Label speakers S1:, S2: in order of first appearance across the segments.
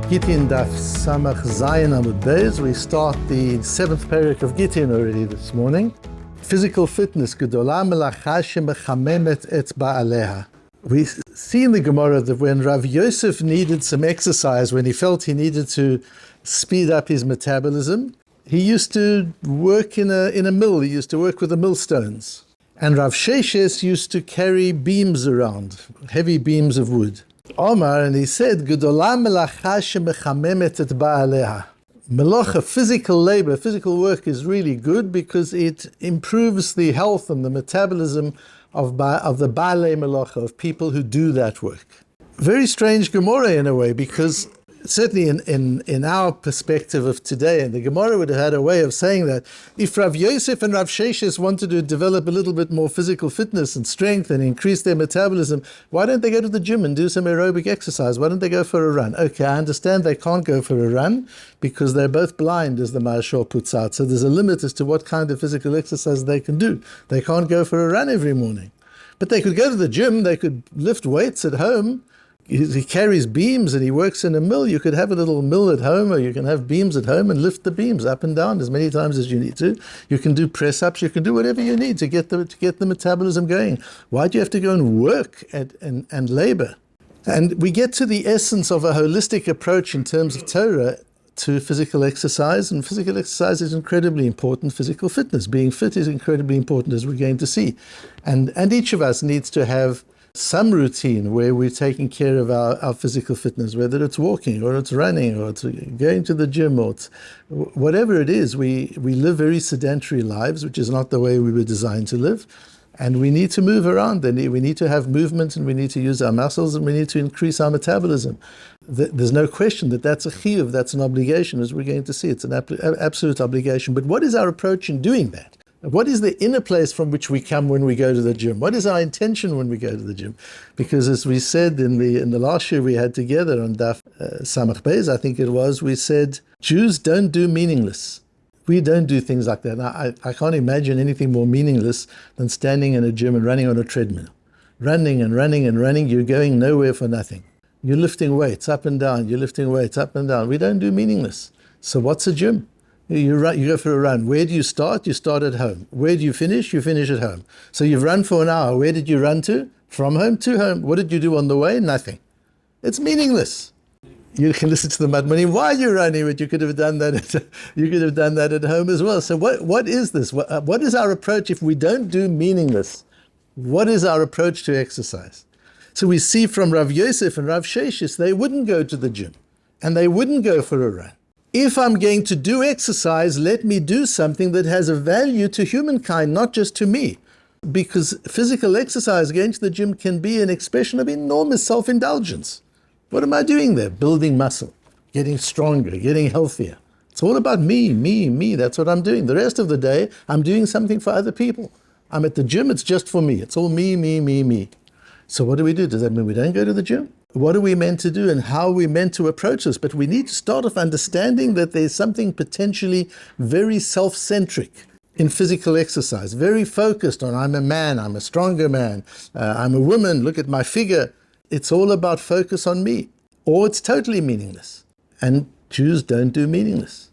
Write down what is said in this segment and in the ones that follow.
S1: Gittin Daf Samach Zayin Amud Beis. We start the 7th parak of Gittin already this morning. Physical fitness. Gedola melacha shemechamemet et ba'aleha. We see in the Gemara that when Rav Yosef needed some exercise, when he felt he needed to speed up his metabolism, he used to work in a mill. He used to work with the millstones. And Rav Sheshes used to carry beams around, heavy beams of wood. Omar, and he said, Gedola melacha shemechamemet et ba'aleha. Melacha, physical labor, physical work is really good because it improves the health and the metabolism of the ba'alei melacha, of people who do that work. Very strange Gemara in a way, because certainly in our perspective of today, and the Gemara would have had a way of saying that if Rav Yosef and Rav Sheshes wanted to develop a little bit more physical fitness and strength and increase their metabolism, why don't they go to the gym and do some aerobic exercise? Why don't they go for a run? Okay, I understand they can't go for a run because they're both blind, as the Marshal puts out. So there's a limit as to what kind of physical exercise they can do. They can't go for a run every morning. But they could go to the gym, they could lift weights at home. He carries beams and he works in a mill. You could have a little mill at home, or you can have beams at home and lift the beams up and down as many times as you need to. You can do press-ups. You can do whatever you need to get the metabolism going. Why do you have to go and work and labor? And we get to the essence of a holistic approach in terms of Torah to physical exercise, and physical exercise is incredibly important. Physical fitness, being fit, is incredibly important, as we're going to see. And each of us needs to have some routine where we're taking care of our physical fitness, whether it's walking or it's running or it's going to the gym or it's, whatever it is. We live very sedentary lives, which is not the way we were designed to live. And we need to move around, and we need to have movement, and we need to use our muscles, and we need to increase our metabolism. There's no question that that's a shiur, that's an obligation, as we're going to see. It's an absolute obligation. But what is our approach in doing that? What is the inner place from which we come when we go to the gym? What is our intention when we go to the gym? Because as we said in the last year we had together on Daf Samach Beis, I think it was, we said, Jews don't do meaningless. We don't do things like that. Now, I can't imagine anything more meaningless than standing in a gym and running on a treadmill. Running and running and running, you're going nowhere for nothing. You're lifting weights up and down, you're lifting weights up and down. We don't do meaningless. So what's a gym? You go for a run. Where do you start? You start at home. Where do you finish? You finish at home. So you've run for an hour. Where did you run to? From home to home. What did you do on the way? Nothing. It's meaningless. You can listen to the Matmonim while you're running, but you could have done that at home as well. So what is this? What is our approach if we don't do meaningless? What is our approach to exercise? So we see from Rav Yosef and Rav Sheshes, they wouldn't go to the gym and they wouldn't go for a run. If I'm going to do exercise, let me do something that has a value to humankind, not just to me. Because physical exercise, going to the gym, can be an expression of enormous self-indulgence. What am I doing there? Building muscle, getting stronger, getting healthier. It's all about me, me, me. That's what I'm doing. The rest of the day, I'm doing something for other people. I'm at the gym, it's just for me. It's all me, me, me, me. So what do we do? Does that mean we don't go to the gym? What are we meant to do and how are we meant to approach this? But we need to start off understanding that there's something potentially very self-centric in physical exercise, very focused on I'm a man, I'm a stronger man, I'm a woman, look at my figure. It's all about focus on me, or it's totally meaningless. And Jews don't do meaningless.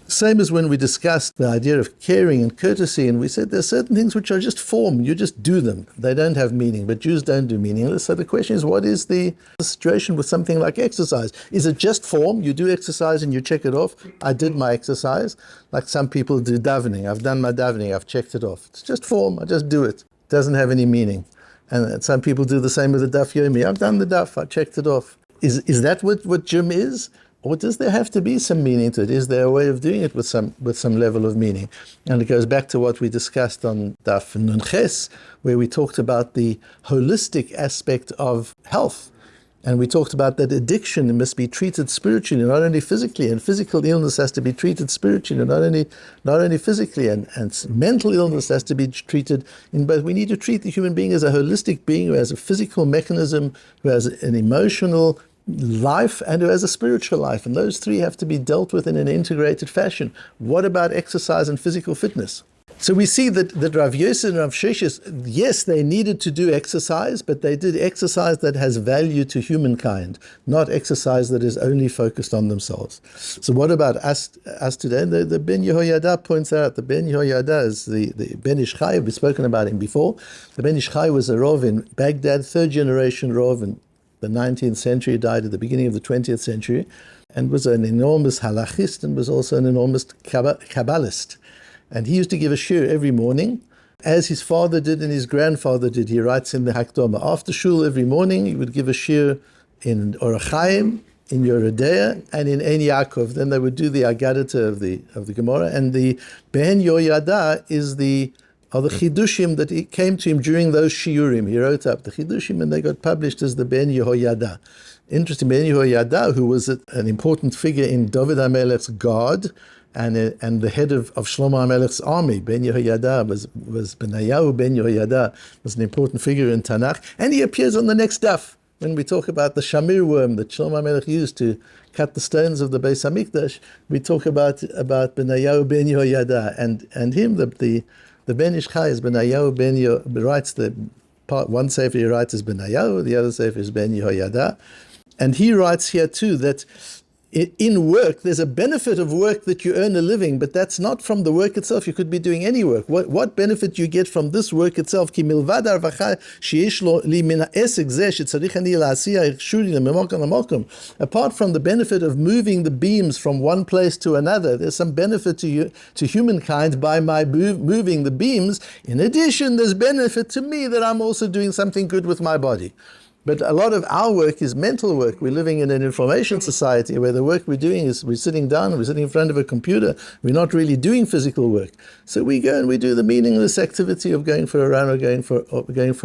S1: Same as when we discussed the idea of caring and courtesy, and we said there are certain things which are just form, you just do them. They don't have meaning, but Jews don't do meaningless. So the question is, what is the situation with something like exercise? Is it just form? You do exercise and you check it off. I did my exercise, like some people do davening. I've done my davening, I've checked it off. It's just form, I just do it. It doesn't have any meaning. And some people do the same with the Daf Yomi. I've done the Daf, I checked it off. Is that what gym is? Or does there have to be some meaning to it? Is there a way of doing it with some level of meaning? And it goes back to what we discussed on Daf Nun Ches, where we talked about the holistic aspect of health. And we talked about that addiction must be treated spiritually, not only physically. And physical illness has to be treated spiritually, not only physically. And mental illness has to be treated in both. We need to treat the human being as a holistic being who has a physical mechanism, who has an emotional life, and who has a spiritual life. And those three have to be dealt with in an integrated fashion. What about exercise and physical fitness? So we see that Rav Yosef and Rav Sheshes, yes, they needed to do exercise, but they did exercise that has value to humankind, not exercise that is only focused on themselves. So what about us today? The Ben Yehoyada points out, the Ben Yehoyada is the Ben Ish Chai, we've spoken about him before. The Ben Ish Chai was a Rov in Baghdad, third generation Rov in the 19th century, died at the beginning of the 20th century, and was an enormous halachist and was also an enormous Kabbalist. And he used to give a shiur every morning, as his father did and his grandfather did. He writes in the Hakdama, after shul every morning, he would give a shiur in Orach Chaim, in Yoredea, and in Ein Yaakov. Then they would do the Agadata of the Gemara. And the Ben Yoyada are the Chidushim that came to him during those shiurim. He wrote up the Chidushim, and they got published as the Ben Yehoyada. Interesting, Ben Yehoyada, who was an important figure in David HaMelech's guard, and the head of Shlomo HaMelech's army. Ben Yehoyada was Benayahu Ben Yehoyada, was an important figure in Tanakh, and he appears on the next daf when we talk about the shamir worm that Shlomo HaMelech used to cut the stones of the Beis Hamikdash. We talk about Benayahu Ben Yehoyada, and him, the Ben Ish Chai is Benayahu Ben Yehoyada, writes the part, one sefer he writes is Benayahu, the other sefer is Ben Yehoyada, and he writes here too that in work, there's a benefit of work that you earn a living, but that's not from the work itself. You could be doing any work. What benefit you get from this work itself? Apart from the benefit of moving the beams from one place to another, there's some benefit to humankind by my moving the beams. In addition, there's benefit to me that I'm also doing something good with my body. But a lot of our work is mental work. We're living in an information society where the work we're doing is we're sitting down, we're sitting in front of a computer. We're not really doing physical work. So we go and we do the meaningless activity of going for a run or going for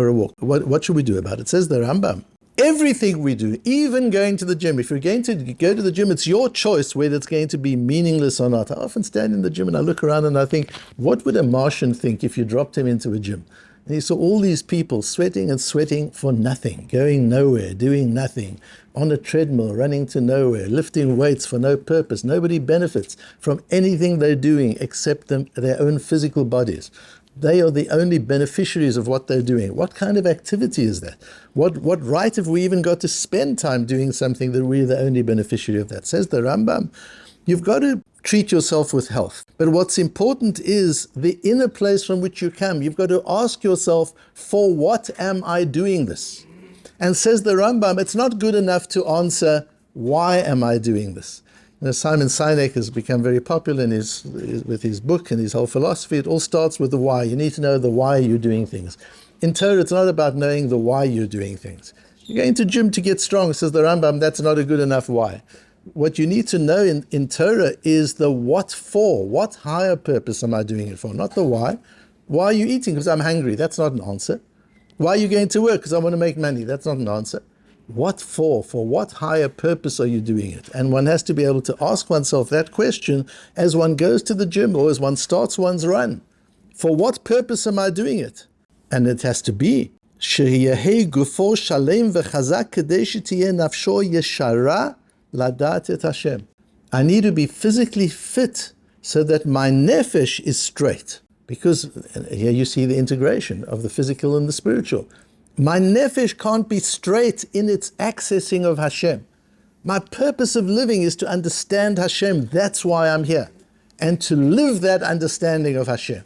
S1: a walk. What should we do about it? It says the Rambam. Everything we do, even going to the gym, if you're going to go to the gym, it's your choice whether it's going to be meaningless or not. I often stand in the gym and I look around and I think, what would a Martian think if you dropped him into a gym? And he saw all these people sweating and sweating for nothing, going nowhere, doing nothing, on a treadmill, running to nowhere, lifting weights for no purpose. Nobody benefits from anything they're doing except their own physical bodies. They are the only beneficiaries of what they're doing. What kind of activity is that? What right have we even got to spend time doing something that we're the only beneficiary of that? Says the Rambam, you've got to treat yourself with health. But what's important is the inner place from which you come. You've got to ask yourself, for what am I doing this? And says the Rambam, it's not good enough to answer, why am I doing this? You know, Simon Sinek has become very popular with his book and his whole philosophy. It all starts with the why. You need to know the why you're doing things. In Torah, it's not about knowing the why you're doing things. You're going to gym to get strong, says the Rambam, that's not a good enough why. What you need to know in Torah is the what for. What higher purpose am I doing it for? Not the why. Why are you eating? Because I'm hungry. That's not an answer. Why are you going to work? Because I want to make money. That's not an answer. What for? For what higher purpose are you doing it? And one has to be able to ask oneself that question as one goes to the gym or as one starts one's run. For what purpose am I doing it? And it has to be שיהי גופו שלם וחזק כדי שתהיה נפשו ישרה לדעת את השם. I need to be physically fit so that my nefesh is straight. Because here you see the integration of the physical and the spiritual. My nefesh can't be straight in its accessing of Hashem. My purpose of living is to understand Hashem. That's why I'm here. And to live that understanding of Hashem.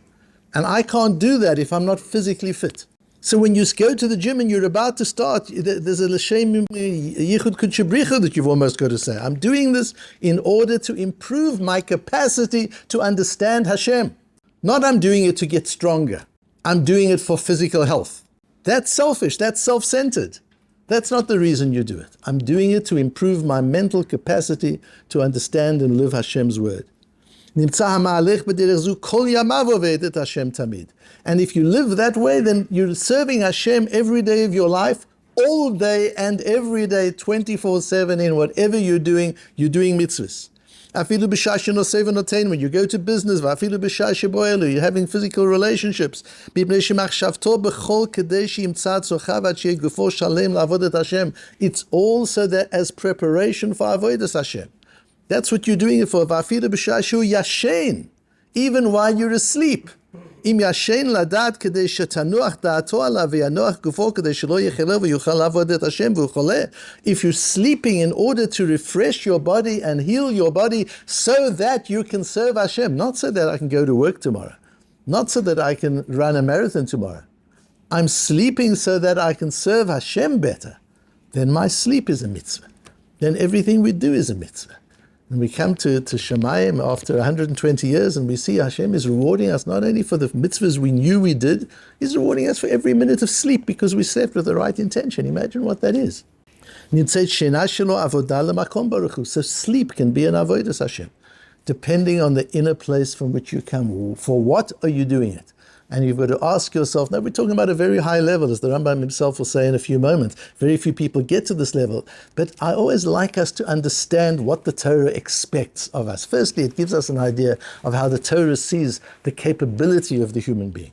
S1: And I can't do that if I'm not physically fit. So when you go to the gym and you're about to start, there's a l'shem yichud kudshebricha that you've almost got to say. I'm doing this in order to improve my capacity to understand Hashem. Not I'm doing it to get stronger. I'm doing it for physical health. That's selfish. That's self-centered. That's not the reason you do it. I'm doing it to improve my mental capacity to understand and live Hashem's word. And if you live that way, then you're serving Hashem every day of your life, all day and every day, 24/7 in whatever you're doing mitzvahs. When you go to business, you're having physical relationships. It's all so that as preparation for avodas Hashem. That's what you're doing it for. Even while you're asleep. אם ישן לדעת כדי שתנוח דעתו עליו וינוח גופו כדי שלא יחלה ויוכל לעבוד את השם והוא חולה. If you're sleeping in order to refresh your body and heal your body so that you can serve Hashem, not so that I can go to work tomorrow, not so that I can run a marathon tomorrow. I'm sleeping so that I can serve Hashem better. Then my sleep is a mitzvah. Then everything we do is a mitzvah. And we come to Shemayim after 120 years and we see Hashem is rewarding us not only for the mitzvahs we knew we did, He's rewarding us for every minute of sleep because we slept with the right intention. Imagine what that is. So sleep can be an avodas Hashem, depending on the inner place from which you come. For what are you doing it? And you've got to ask yourself, now we're talking about a very high level, as the Rambam himself will say in a few moments. Very few people get to this level. But I always like us to understand what the Torah expects of us. Firstly, it gives us an idea of how the Torah sees the capability of the human being,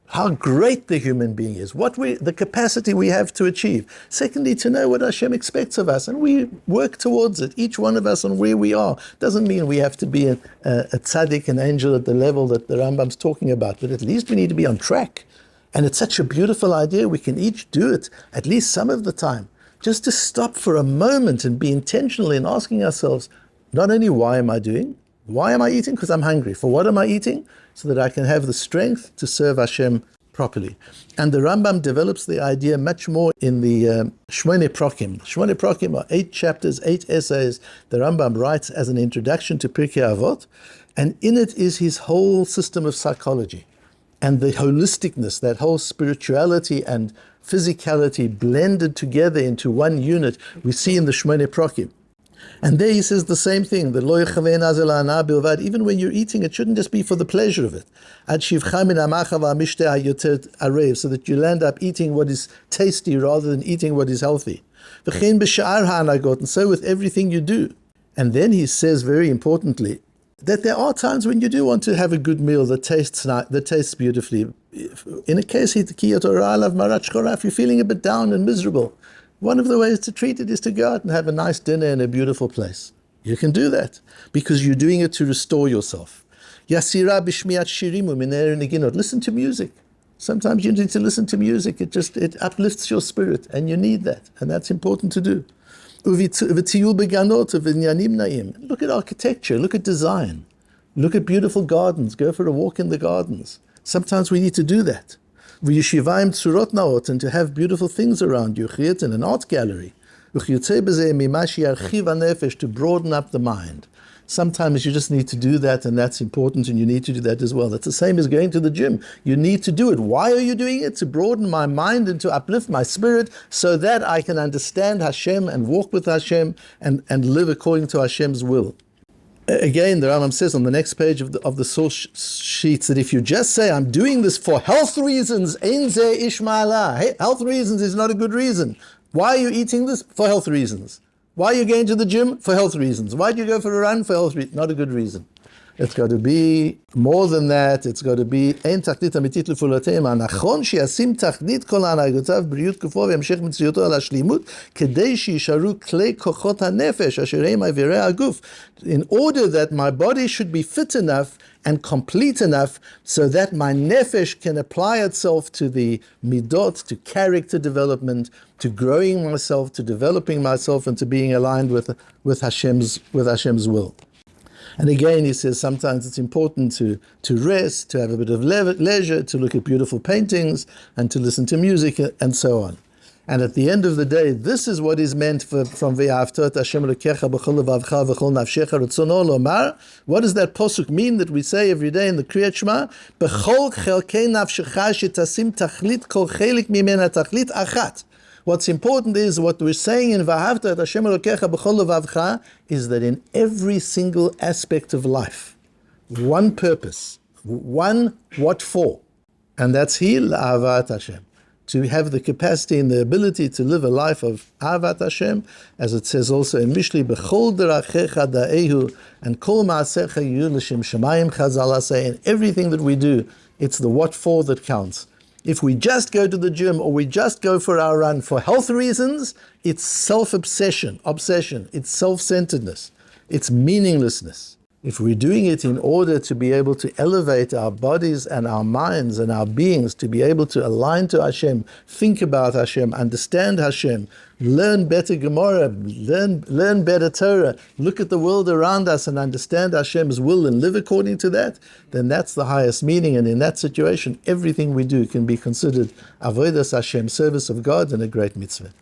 S1: how great the human being is, the capacity we have to achieve. Secondly, to know what Hashem expects of us, and we work towards it, each one of us on where we are. Doesn't mean we have to be a tzaddik, an angel at the level that the Rambam's talking about, but at least we need to be on track. And it's such a beautiful idea, we can each do it, at least some of the time, just to stop for a moment and be intentional in asking ourselves, not only why am I doing, why am I eating? Because I'm hungry. For what am I eating? So that I can have the strength to serve Hashem properly. And the Rambam develops the idea much more in the Shmone Prokim. Shmone Prokim are 8 chapters, 8 essays the Rambam writes as an introduction to Pirkei Avot, and in it is his whole system of psychology and the holisticness, that whole spirituality and physicality blended together into one unit we see in the Shmone Prokim. And there he says the same thing, that lo yechaveh nazel ha'ana bilvad, even when you're eating, it shouldn't just be for the pleasure of it. Ad shivcha min ha'macha v'ha'mishteh ha'yoter arev, so that you'll end up eating what is tasty rather than eating what is healthy. V'chein b'sha'ar ha'anagot, and so with everything you do. And then he says very importantly, that there are times when you do want to have a good meal that tastes beautifully. In a case, if you're feeling a bit down and miserable, one of the ways to treat it is to go out and have a nice dinner in a beautiful place. You can do that because you're doing it to restore yourself. Listen to music. Sometimes you need to listen to music. It uplifts your spirit, and you need that, and that's important to do. Look at architecture. Look at design. Look at beautiful gardens. Go for a walk in the gardens. Sometimes we need to do that. And to have beautiful things around you, in an art gallery, to broaden up the mind. Sometimes you just need to do that, and that's important, and you need to do that as well. That's the same as going to the gym. You need to do it. Why are you doing it? To broaden my mind and to uplift my spirit so that I can understand Hashem and walk with Hashem and live according to Hashem's will. Again, the Rambam says on the next page of the source sheets that if you just say, I'm doing this for health reasons, ein zeh ish ma'ala. Hey, health reasons is not a good reason. Why are you eating this? For health reasons. Why are you going to the gym? For health reasons. Why do you go for a run? For health reasons. Not a good reason. It's got to be more than that. It's got to be ein tachnit amitit לפעולותיהם. הנכון שישים תכלית כל הנהגותיו בריאות גופו והמשך מציאותו על השלימות כדי שישארו כלי כוחות הנפש אשר הם איברי הגוף. In order that my body should be fit enough and complete enough so that my nefesh can apply itself to the midot, to character development, to growing myself, to developing myself, and to being aligned with Hashem's will. And again, he says sometimes it's important to rest, to have a bit of leisure, to look at beautiful paintings, and to listen to music, and so on. And at the end of the day, this is what is meant from Ve'ahavta et Hashem Elokecha b'chol levavcha v'chol nafshecha retzono lomar. What does that posuk mean that we say every day in the Kriyat Shema? B'chol chelkei nafshecha shetasim tachlit kol chelik mimena tachlit achat. What's important is what we're saying in Ve'ahavta et Hashem Elokecha b'chol levavcha is that in every single aspect of life, one purpose, one what for, and that's Ahavat Hashem. To have the capacity and the ability to live a life of Ahavat Hashem, as it says also in Mishli, B'chol derachecha da'ehu, and kol ma'asecha yu l'shem shamayim chazal say, in everything that we do, it's the what for that counts. If we just go to the gym or we just go for our run for health reasons, it's self-obsession, it's self-centeredness, it's meaninglessness. If we're doing it in order to be able to elevate our bodies and our minds and our beings, to be able to align to Hashem, think about Hashem, understand Hashem, learn better Gemara, learn better Torah, look at the world around us and understand Hashem's will and live according to that, then that's the highest meaning. And in that situation, everything we do can be considered avodas Hashem, service of God, and a great mitzvah.